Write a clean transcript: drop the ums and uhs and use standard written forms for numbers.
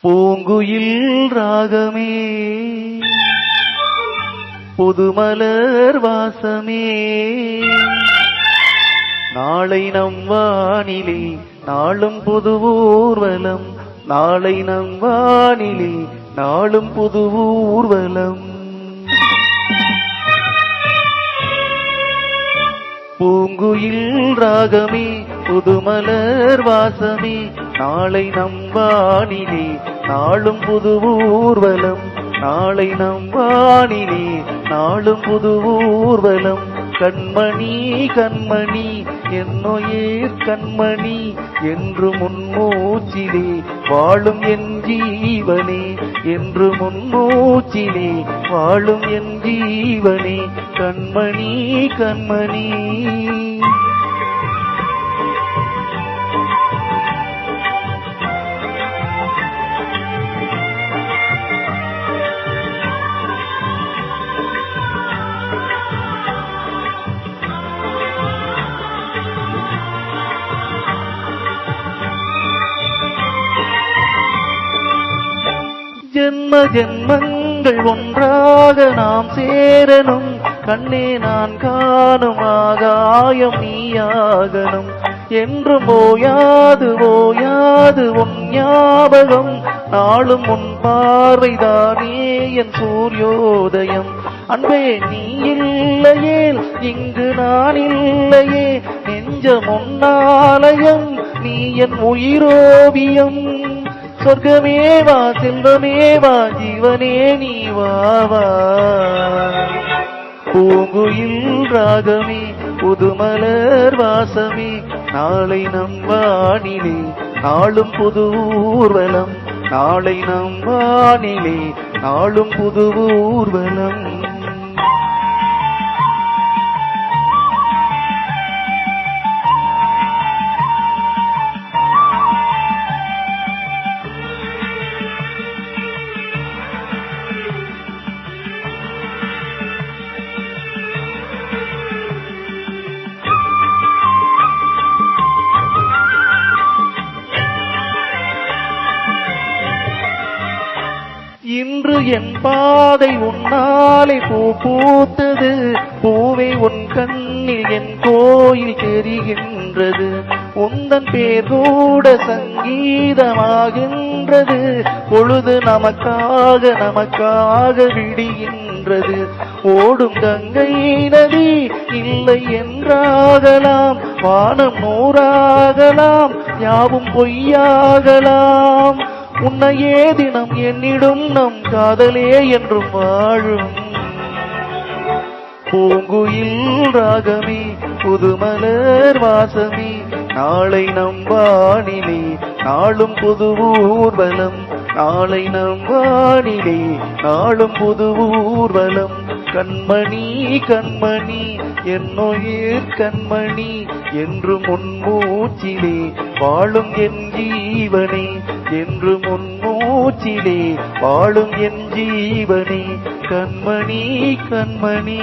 பூங்குயில் ராகமே புதுமலர் வாசமே நாளை நம் வானிலே நாளும் புது ஊர்வலம் நாளை நம் வானிலே நாளும் புது ஊர்வலம் பூங்குயில் ராகமே புதுமலர் வாசமே நாளை நம் வானிலே நாளும் புது ஊர்வலம் நாளை நம் வானிலே நாளும் புது ஊர்வலம் கண்மணி கண்மணி என்னுயிர் கண்மணி என்று முன்மூச்சிலே வாழும் என் ஜீவனே என்று முன்மூச்சிலே வாழும் என் ஜீவனே கண்மணி கண்மணி ஜென்ம ஜென்மங்கள் ஒன்றாக நாம் சேரணும் கண்ணே நான் காணும் ஆகாயம் நீயாகணும் என்றும் ஓயாது ஓயாது உன் ஞாபகம் நாளும் உன் பார்வைதானே என் சூரியோதயம் அன்பே நீ இல்லையே இங்கு நான் இல்லையே நெஞ்சம் உன்னாலயம் நீ என் உயிரோவியம் சொர்க்கமே வா செல்வமே வா ஜீவனே நீ வா பூங்குயில் ராகமே புதுமலர் வாசமே நாளை நம் வானிலே நாளும் புது ஊர்வலம் நாளை நம் வானிலே நாளும் புது ஊர்வலம் இன்று என் பாதை உன்னாலே பூ பூத்தது பூவை உன் கண்ணில் என் கோயில் தெரிகின்றது உந்தன் பேர் கூட சங்கீதமாகின்றது பொழுது நமக்காக விடுகின்றது ஓடும் கங்கை நதி இல்லை என்றாகலாம் வானம் நூறாகலாம் யாவும் பொய்யாகலாம் உன்னையே தினம் என்னிடும் நம் காதலே என்றும் வாழும் பூங்குயில் ராகமே புதுமலர் வாசமே நாளை நம் வானிலே நாளும் புது ஊர்வலம் நாளை நம் வானிலே நாளும் புது ஊர்வலம் கண்மணி கண்மணி என்னுயிர் கண்மணி என்று முன்மூச்சிலே வாழும் என் ஜீவனே என்று முன்மூச்சிலே வாழும் என் ஜீவனே கண்மணி கண்மணி